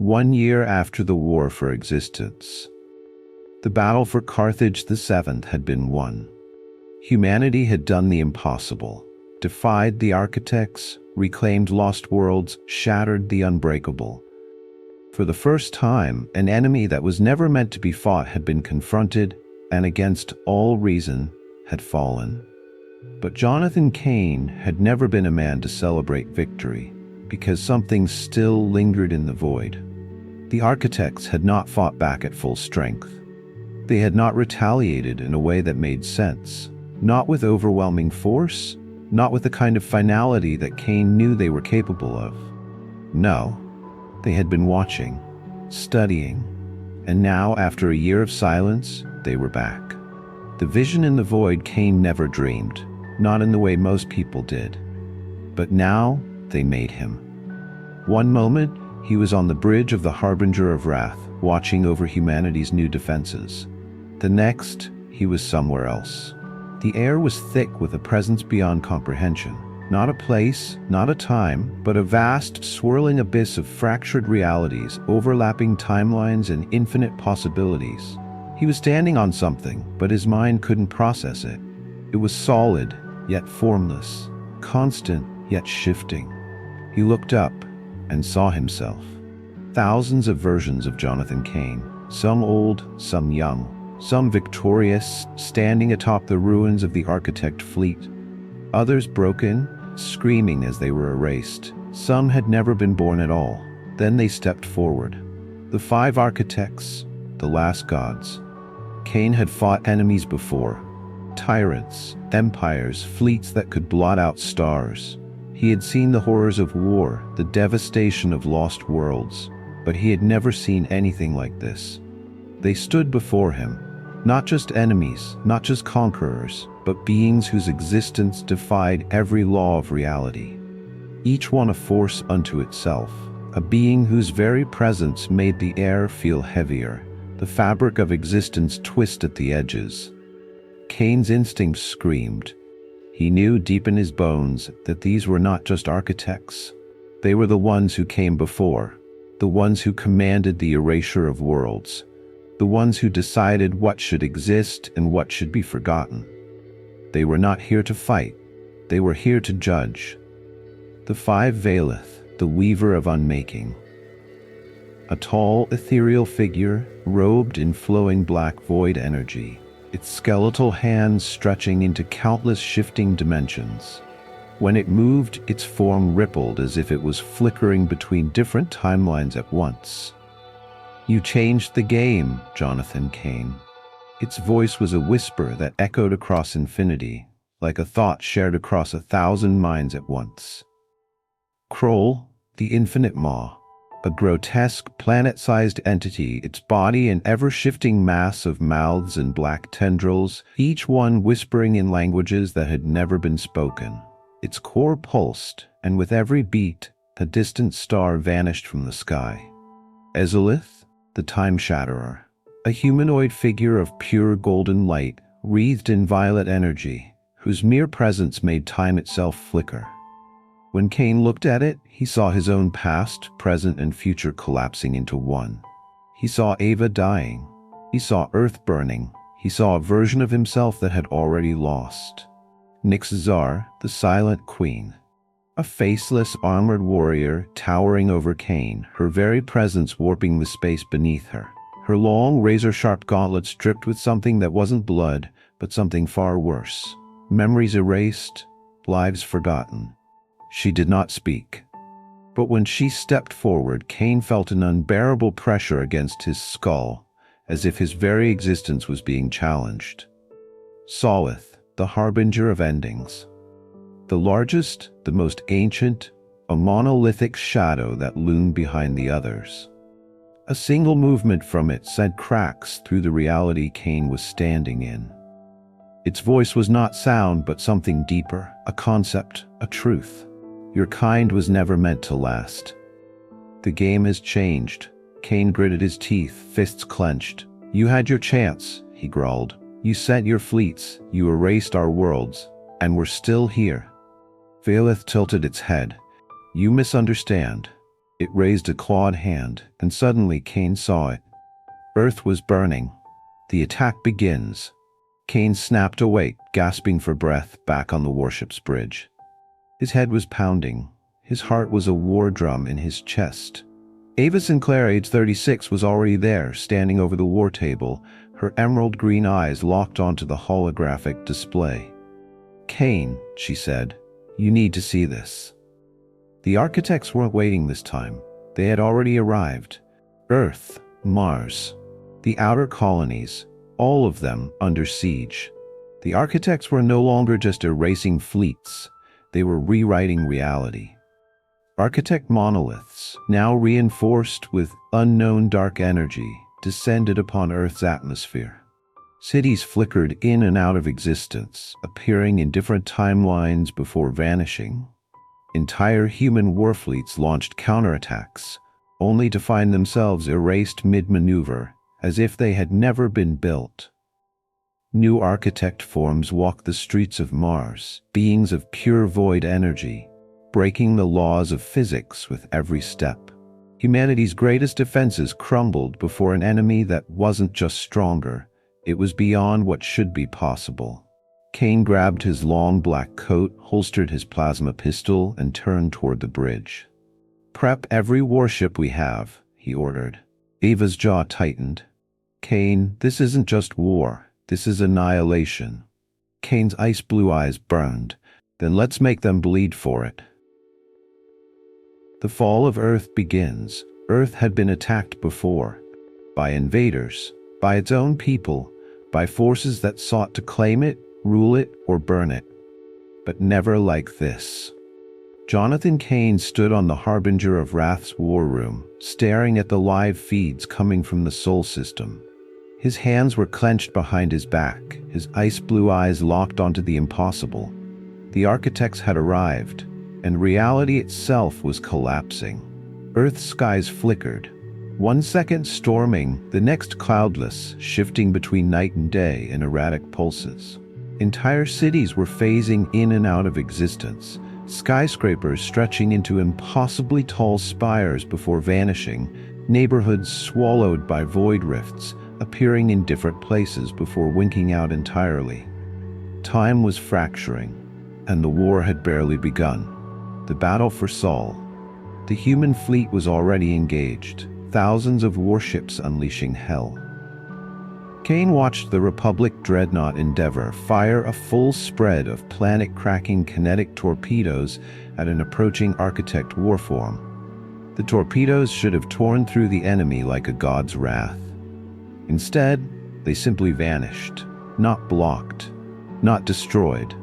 1 year after the War for Existence. The battle for Carthage VII had been won. Humanity had done the impossible, defied the architects, reclaimed lost worlds, shattered the unbreakable. For the first time, an enemy that was never meant to be fought had been confronted, and against all reason, had fallen. But Jonathan Cain had never been a man to celebrate victory, because something still lingered in the void. The architects had not fought back at full strength. They had not retaliated in a way that made sense, not with overwhelming force, not with the kind of finality that Cain knew they were capable of. No, they had been watching, studying, and now, after a year of silence, they were back. The vision in the void Cain never dreamed, not in the way most people did. But now, they made him. One moment, he was on the bridge of the Harbinger of Wrath, watching over humanity's new defenses. The next, he was somewhere else. The air was thick with a presence beyond comprehension. Not a place, not a time, but a vast, swirling abyss of fractured realities, overlapping timelines and infinite possibilities. He was standing on something, but his mind couldn't process it. It was solid, yet formless, constant, yet shifting. He looked up and saw himself. Thousands of versions of Jonathan Cain, some old, some young, some victorious, standing atop the ruins of the architect fleet. Others broken, screaming as they were erased. Some had never been born at all. Then they stepped forward. The 5 architects, the last gods. Cain had fought enemies before. Tyrants, empires, fleets that could blot out stars. He had seen the horrors of war, the devastation of lost worlds, but he had never seen anything like this. They stood before him, not just enemies, not just conquerors, but beings whose existence defied every law of reality. Each one a force unto itself, a being whose very presence made the air feel heavier, the fabric of existence twist at the edges. Cain's instinct screamed. He knew deep in his bones that these were not just architects. They were the ones who came before, the ones who commanded the erasure of worlds, the ones who decided what should exist and what should be forgotten. They were not here to fight, they were here to judge. The 5 Veileth, the weaver of unmaking. A tall, ethereal figure, robed in flowing black void energy, its skeletal hands stretching into countless shifting dimensions. When it moved, its form rippled as if it was flickering between different timelines at once. "You changed the game, Jonathan Cain." Its voice was a whisper that echoed across infinity, like a thought shared across 1,000 minds at once. Kroll, the infinite maw, a grotesque, planet-sized entity, its body an ever-shifting mass of mouths and black tendrils, each one whispering in languages that had never been spoken. Its core pulsed, and with every beat, a distant star vanished from the sky. Ezolith, the Time Shatterer, a humanoid figure of pure golden light, wreathed in violet energy, whose mere presence made time itself flicker. When Cain looked at it, he saw his own past, present, and future collapsing into one. He saw Ava dying. He saw Earth burning. He saw a version of himself that had already lost. Nixzar, the Silent Queen, a faceless, armored warrior towering over Cain, her very presence warping the space beneath her. Her long, razor-sharp gauntlets dripped with something that wasn't blood, but something far worse. Memories erased, lives forgotten. She did not speak. But when she stepped forward, Cain felt an unbearable pressure against his skull, as if his very existence was being challenged. Solith, the Harbinger of Endings. The largest, the most ancient, a monolithic shadow that loomed behind the others. A single movement from it sent cracks through the reality Cain was standing in. Its voice was not sound, but something deeper, a concept, a truth. Your kind was never meant to last. The game has changed. Cain gritted his teeth, fists clenched. You had your chance, he growled. You sent your fleets, you erased our worlds, and we're still here. Veileth tilted its head. You misunderstand. It raised a clawed hand, and suddenly Cain saw it. Earth was burning. The attack begins. Cain snapped awake, gasping for breath, back on the warship's bridge. His head was pounding. His heart was a war drum in his chest. Ava Sinclair, age 36, was already there, standing over the war table, her emerald green eyes locked onto the holographic display. "Cain," she said, "you need to see this." The architects weren't waiting this time. They had already arrived. Earth, Mars, the outer colonies, all of them under siege. The architects were no longer just erasing fleets. They were rewriting reality. Architect monoliths, now reinforced with unknown dark energy, descended upon Earth's atmosphere. Cities flickered in and out of existence, appearing in different timelines before vanishing. Entire human warfleets launched counterattacks, only to find themselves erased mid-maneuver, as if they had never been built. New architect forms walked the streets of Mars, beings of pure void energy, breaking the laws of physics with every step. Humanity's greatest defenses crumbled before an enemy that wasn't just stronger, it was beyond what should be possible. Cain grabbed his long black coat, holstered his plasma pistol, and turned toward the bridge. "Prep every warship we have," he ordered. Ava's jaw tightened. "Cain, this isn't just war. This is annihilation." Cain's ice blue eyes burned. "Then let's make them bleed for it." The fall of Earth begins. Earth had been attacked before. By invaders, by its own people, by forces that sought to claim it, rule it, or burn it. But never like this. Jonathan Cain stood on the harbinger of Wrath's war room, staring at the live feeds coming from the Sol system. His hands were clenched behind his back, his ice blue eyes locked onto the impossible. The architects had arrived, and reality itself was collapsing. Earth's skies flickered. 1 second storming, the next cloudless, shifting between night and day in erratic pulses. Entire cities were phasing in and out of existence, skyscrapers stretching into impossibly tall spires before vanishing, neighborhoods swallowed by void rifts, appearing in different places before winking out entirely. Time was fracturing, and the war had barely begun. The battle for Sol. The human fleet was already engaged, thousands of warships unleashing hell. Cain watched the Republic dreadnought Endeavor fire a full spread of planet-cracking kinetic torpedoes at an approaching architect warform. The torpedoes should have torn through the enemy like a god's wrath. Instead, they simply vanished, not blocked, not destroyed.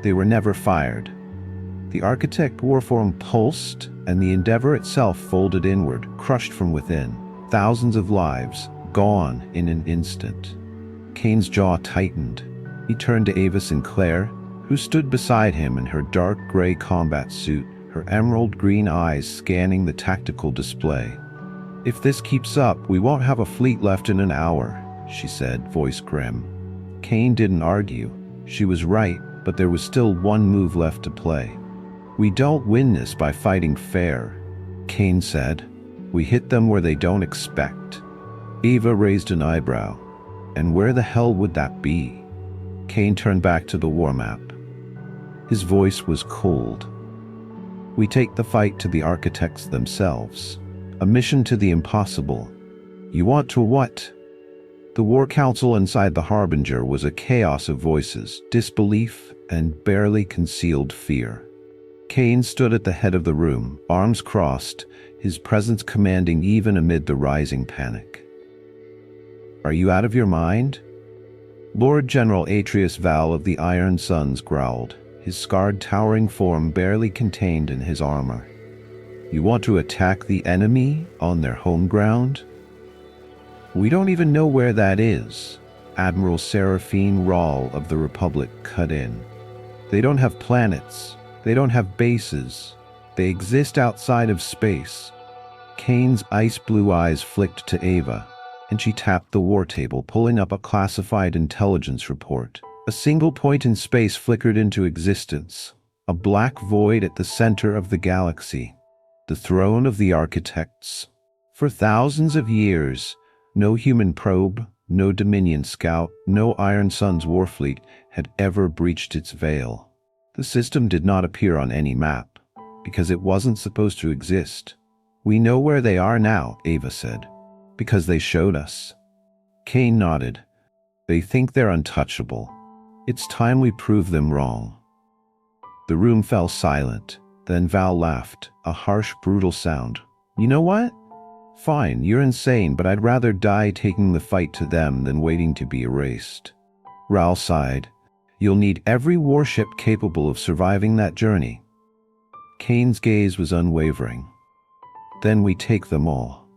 They were never fired. The architect warform pulsed, and the Endeavor itself folded inward, crushed from within. Thousands of lives, gone in an instant. Cain's jaw tightened. He turned to Ava Sinclair, who stood beside him in her dark gray combat suit, her emerald green eyes scanning the tactical display. "If this keeps up, we won't have a fleet left in an hour," she said, voice grim. Cain didn't argue. She was right, but there was still one move left to play. "We don't win this by fighting fair," Cain said. "We hit them where they don't expect." Ava raised an eyebrow. "And where the hell would that be?" Cain turned back to the war map. His voice was cold. "We take the fight to the architects themselves. A mission to the impossible. You want to what?" The War Council inside the Harbinger was a chaos of voices, disbelief, and barely concealed fear. Cain stood at the head of the room, arms crossed, his presence commanding even amid the rising panic. "Are you out of your mind?" Lord General Atreus Val of the Iron Suns growled, his scarred towering form barely contained in his armor. "You want to attack the enemy on their home ground?" "We don't even know where that is," Admiral Seraphine Rahl of the Republic cut in. "They don't have planets. They don't have bases. They exist outside of space." Cain's ice blue eyes flicked to Ava, and she tapped the war table, pulling up a classified intelligence report. A single point in space flickered into existence, a black void at the center of the galaxy. The throne of the architects. For thousands of years, no human probe, no Dominion scout, no Iron Sun's warfleet had ever breached its veil. The system did not appear on any map, because it wasn't supposed to exist. "We know where they are now," Ava said. "Because they showed us." Cain nodded. "They think they're untouchable. It's time we prove them wrong." The room fell silent. Then Val laughed, a harsh, brutal sound. "You know what? Fine, you're insane, but I'd rather die taking the fight to them than waiting to be erased." Ral sighed. "You'll need every warship capable of surviving that journey." Cain's gaze was unwavering. "Then we take them all."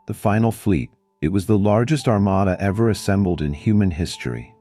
The final fleet. It was the largest armada ever assembled in human history.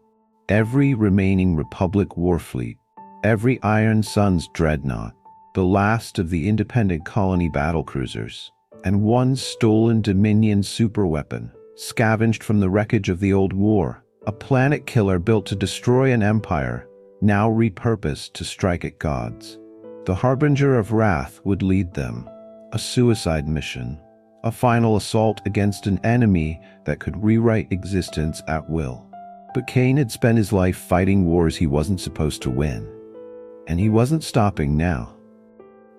Every remaining Republic warfleet, every Iron Sun's dreadnought, the last of the independent colony battlecruisers, and one stolen Dominion superweapon, scavenged from the wreckage of the old war, a planet killer built to destroy an empire, now repurposed to strike at gods. The Harbinger of Wrath would lead them, a suicide mission, a final assault against an enemy that could rewrite existence at will. But Cain had spent his life fighting wars he wasn't supposed to win, and he wasn't stopping now.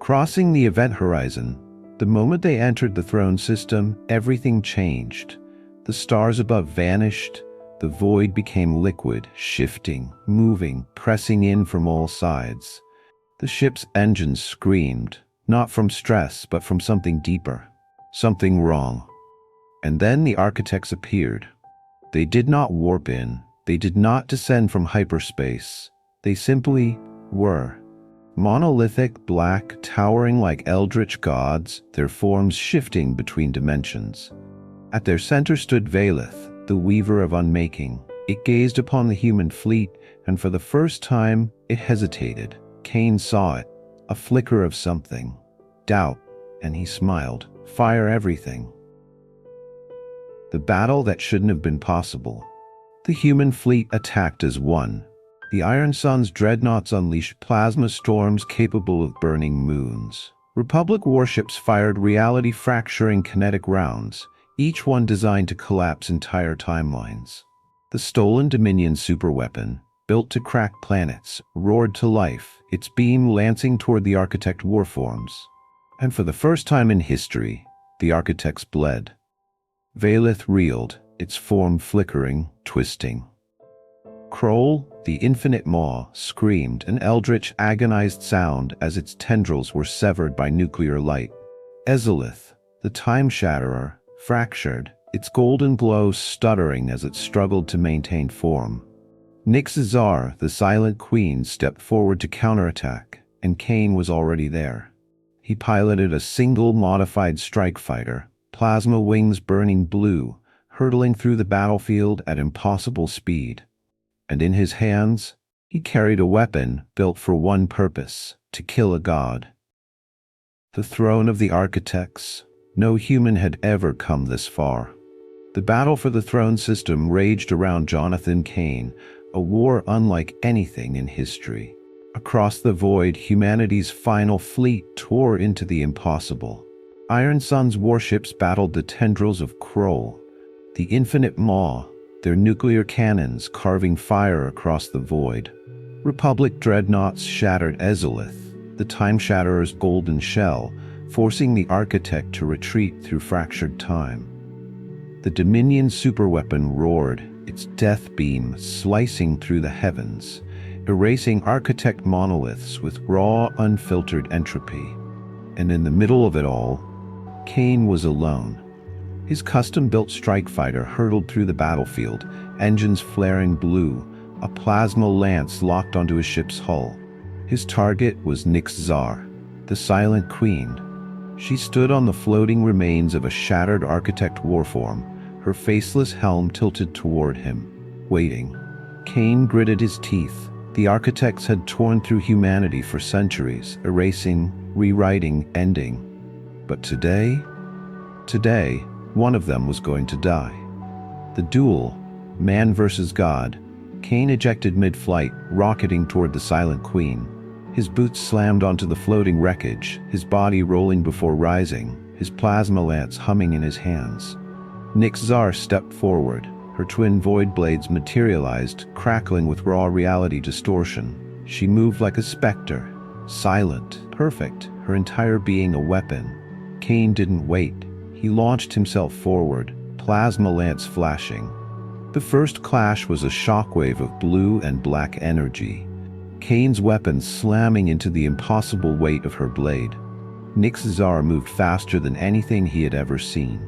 Crossing the event horizon, the moment they entered the throne system, everything changed. The stars above vanished, the void became liquid, shifting, moving, pressing in from all sides. The ship's engines screamed, not from stress, but from something deeper, something wrong. And then the architects appeared. They did not warp in, they did not descend from hyperspace, they simply were. Monolithic, black, towering like eldritch gods, their forms shifting between dimensions. At their center stood Valeth, the weaver of unmaking. It gazed upon the human fleet, and for the first time, it hesitated. Cain saw it, a flicker of something. Doubt, and he smiled. Fire everything. The battle that shouldn't have been possible. The human fleet attacked as one. The Iron Sun's dreadnoughts unleashed plasma storms capable of burning moons. Republic warships fired reality-fracturing kinetic rounds, each one designed to collapse entire timelines. The stolen Dominion superweapon, built to crack planets, roared to life, its beam lancing toward the architect warforms. And for the first time in history, the architects bled. Valeth reeled, its form flickering, twisting. Kroll, the infinite maw, screamed, an eldritch, agonized sound as its tendrils were severed by nuclear light. Ezzelith, the time shatterer, fractured, its golden glow stuttering as it struggled to maintain form. Nix-Zar, the silent queen, stepped forward to counterattack, and Cain was already there. He piloted a single modified strike fighter, plasma wings burning blue, hurtling through the battlefield at impossible speed. And in his hands, he carried a weapon built for one purpose, to kill a god. The throne of the architects. No human had ever come this far. The battle for the throne system raged around Jonathan Cain, a war unlike anything in history. Across the void, humanity's final fleet tore into the impossible. Iron Sun's warships battled the tendrils of Kroll, the infinite maw, their nuclear cannons carving fire across the void. Republic dreadnoughts shattered Ezzelith, the time shatterer's golden shell, forcing the architect to retreat through fractured time. The Dominion superweapon roared, its death beam slicing through the heavens, erasing architect monoliths with raw, unfiltered entropy. And in the middle of it all, Cain was alone. His custom-built strike fighter hurtled through the battlefield, engines flaring blue, a plasma lance locked onto his ship's hull. His target was Nix-Zar, the silent queen. She stood on the floating remains of a shattered architect warform, her faceless helm tilted toward him, waiting. Cain gritted his teeth. The architects had torn through humanity for centuries, erasing, rewriting, ending. But today, one of them was going to die. The duel, man versus God, Cain ejected mid-flight, rocketing toward the silent queen. His boots slammed onto the floating wreckage, his body rolling before rising, his plasma lance humming in his hands. Nix-Zar stepped forward. Her twin void blades materialized, crackling with raw reality distortion. She moved like a specter, silent, perfect, her entire being a weapon. Cain didn't wait. He launched himself forward, plasma lance flashing. The first clash was a shockwave of blue and black energy. Cain's weapon slamming into the impossible weight of her blade. Nix-Zar moved faster than anything he had ever seen.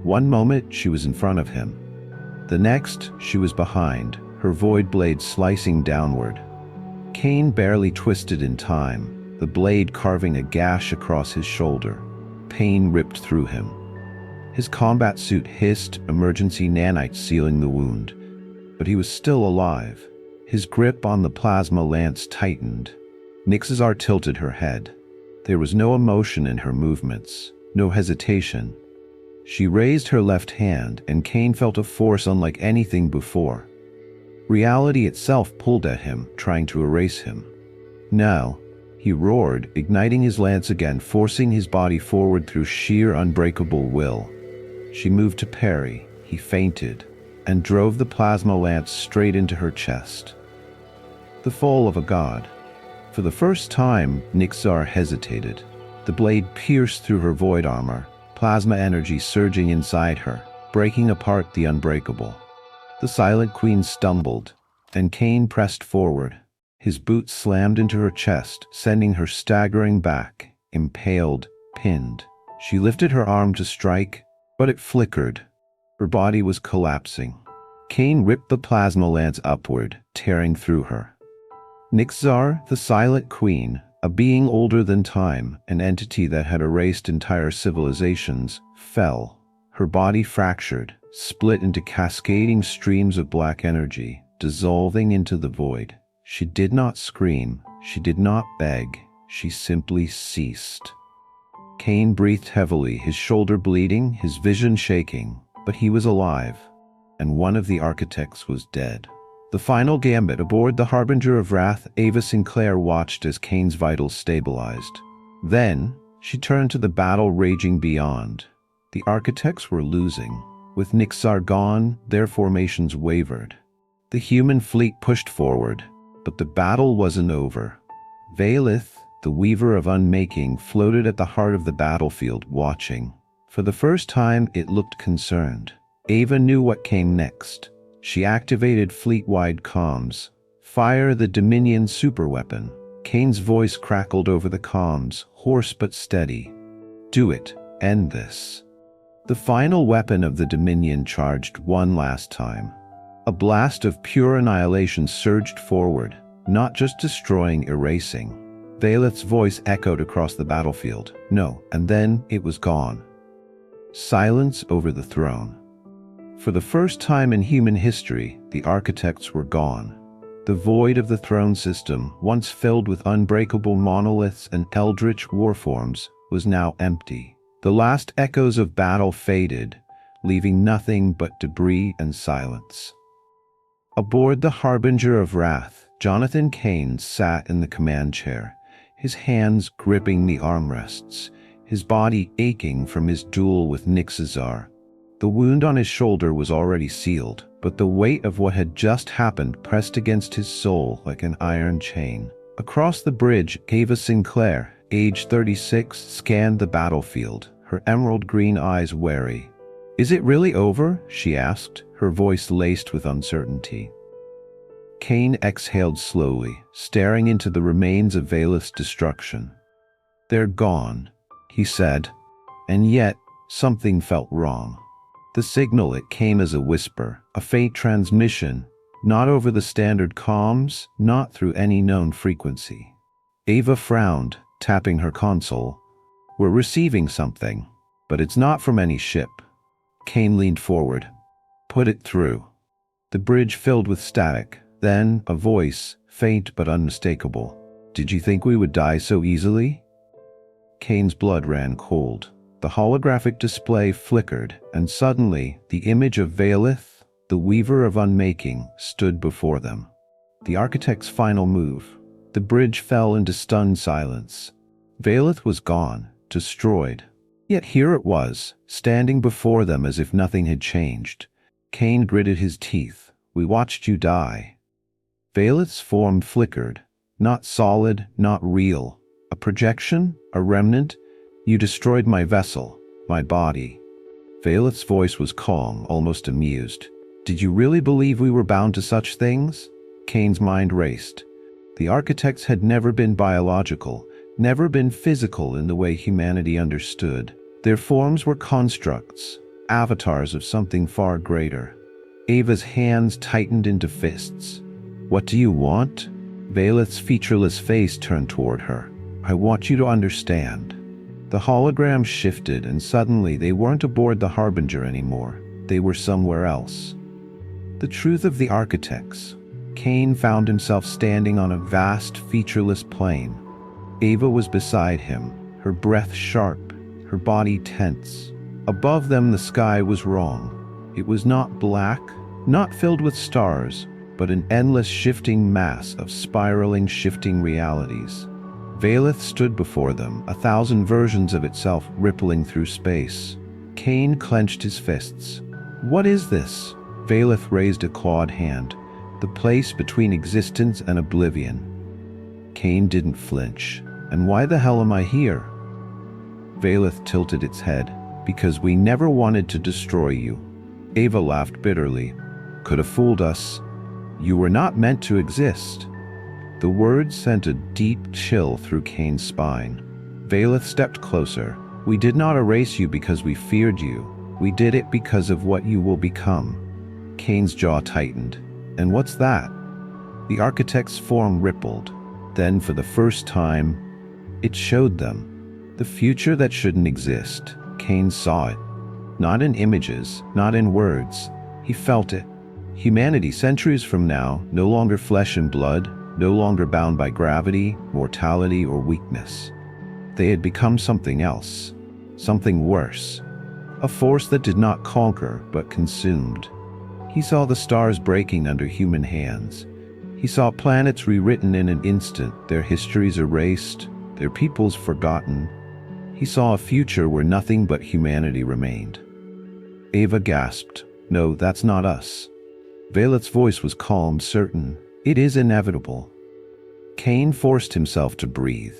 One moment, she was in front of him. The next, she was behind, her void blade slicing downward. Cain barely twisted in time, the blade carving a gash across his shoulder. Pain ripped through him. His combat suit hissed, emergency nanites sealing the wound. But he was still alive. His grip on the plasma lance tightened. Nix-Zar tilted her head. There was no emotion in her movements, no hesitation. She raised her left hand, and Cain felt a force unlike anything before. Reality itself pulled at him, trying to erase him. Now, he roared, igniting his lance again, forcing his body forward through sheer unbreakable will. She moved to parry. He feinted, and drove the plasma lance straight into her chest. The fall of a god. For the first time, Nix-Zar hesitated. The blade pierced through her void armor, plasma energy surging inside her, breaking apart the unbreakable. The Silent Queen stumbled, and Cain pressed forward. His boot slammed into her chest, sending her staggering back, impaled, pinned. She lifted her arm to strike, but it flickered. Her body was collapsing. Cain ripped the plasma lance upward, tearing through her. Nix-Zar, the Silent Queen, a being older than time, an entity that had erased entire civilizations, fell. Her body fractured, split into cascading streams of black energy, dissolving into the void. She did not scream, she did not beg, she simply ceased. Cain breathed heavily, his shoulder bleeding, his vision shaking, but he was alive, and one of the architects was dead. The final gambit aboard the Harbinger of Wrath, Ava Sinclair watched as Cain's vitals stabilized. Then, she turned to the battle raging beyond. The architects were losing. With Nix-Zar gone, their formations wavered. The human fleet pushed forward, but the battle wasn't over. Valith, the Weaver of Unmaking, floated at the heart of the battlefield, watching. For the first time, it looked concerned. Ava knew what came next. She activated fleet-wide comms. Fire the Dominion superweapon. Cain's voice crackled over the comms, hoarse but steady. Do it. End this. The final weapon of the Dominion charged one last time. A blast of pure annihilation surged forward, not just destroying, erasing. Valith's voice echoed across the battlefield. No, and then it was gone. Silence over the throne. For the first time in human history, the architects were gone. The void of the throne system, once filled with unbreakable monoliths and eldritch warforms, was now empty. The last echoes of battle faded, leaving nothing but debris and silence. Aboard the Harbinger of Wrath, Jonathan Cain sat in the command chair, his hands gripping the armrests, his body aching from his duel with Nix-Zar. The wound on his shoulder was already sealed, but the weight of what had just happened pressed against his soul like an iron chain. Across the bridge, Ava Sinclair, age 36, scanned the battlefield, her emerald green eyes wary. "Is it really over?" she asked, her voice laced with uncertainty. Cain exhaled slowly, staring into the remains of Valith's destruction. "They're gone," he said, and yet something felt wrong. The signal, it came as a whisper, a faint transmission, not over the standard comms, not through any known frequency. Ava frowned, tapping her console. "We're receiving something, but it's not from any ship." Cain leaned forward. "Put it through." The bridge filled with static, then a voice, faint but unmistakable. "Did you think we would die so easily?" Cain's blood ran cold. The holographic display flickered, and suddenly, the image of Valith, the Weaver of Unmaking, stood before them. The architect's final move. The bridge fell into stunned silence. Valeth was gone, destroyed. Yet here it was, standing before them as if nothing had changed. Cain gritted his teeth. "We watched you die." Valeth's form flickered. Not solid, not real. A projection? A remnant? "You destroyed my vessel, my body." Valeth's voice was calm, almost amused. "Did you really believe we were bound to such things?" Cain's mind raced. The architects had never been biological, never been physical in the way humanity understood. Their forms were constructs, avatars of something far greater. Ava's hands tightened into fists. "What do you want?" Valeth's featureless face turned toward her. "I want you to understand." The hologram shifted, and suddenly they weren't aboard the Harbinger anymore. They were somewhere else. The truth of the architects. Cain found himself standing on a vast, featureless plain. Ava was beside him, her breath sharp, her body tense. Above them the sky was wrong. It was not black, not filled with stars, but an endless shifting mass of spiraling, shifting realities. Valeth stood before them, 1,000 versions of itself rippling through space. Cain clenched his fists. "What is this?" Valeth raised a clawed hand. "The place between existence and oblivion." Cain didn't flinch. "And why the hell am I here?" Valeth tilted its head. "Because we never wanted to destroy you." Ava laughed bitterly. "Could have fooled us. You were not meant to exist." The words sent a deep chill through Cain's spine. Valeth stepped closer. "We did not erase you because we feared you. We did it because of what you will become." Cain's jaw tightened. "And what's that?" The architect's form rippled. Then, for the first time, it showed them. The future that shouldn't exist. Cain saw it. Not in images, not in words. He felt it. Humanity centuries from now, no longer flesh and blood, no longer bound by gravity, mortality, or weakness. They had become something else. Something worse. A force that did not conquer, but consumed. He saw the stars breaking under human hands. He saw planets rewritten in an instant, their histories erased, their peoples forgotten. He saw a future where nothing but humanity remained. Ava gasped. "No, that's not us." Valeth's voice was calm, certain. "It is inevitable." Cain forced himself to breathe.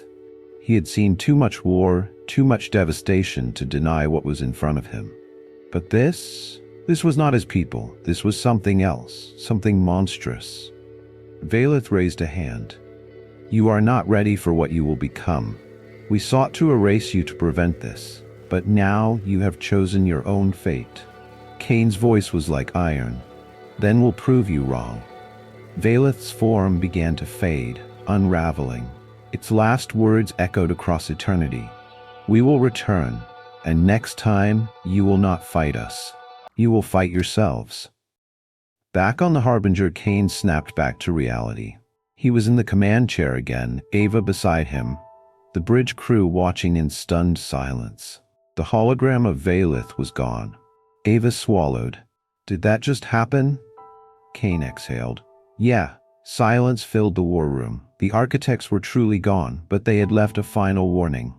He had seen too much war, too much devastation to deny what was in front of him. But this was not his people. This was something else, something monstrous. Valeth raised a hand. "You are not ready for what you will become. We sought to erase you to prevent this, but now you have chosen your own fate." Cain's voice was like iron. "Then we'll prove you wrong." Valeth's form began to fade, unraveling. Its last words echoed across eternity. "We will return, and next time you will not fight us. You will fight yourselves." Back on the Harbinger, Cain snapped back to reality. He was in the command chair again, Ava beside him, the bridge crew watching in stunned silence. The hologram of Valeth was gone. Ava swallowed. "Did that just happen?" Cain exhaled. "Yeah." Silence filled the war room. The architects were truly gone, but they had left a final warning.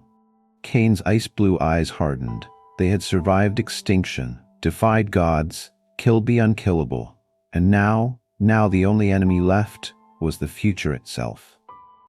Cain's ice-blue eyes hardened. They had survived extinction, defied gods, killed the unkillable. And now the only enemy left was the future itself.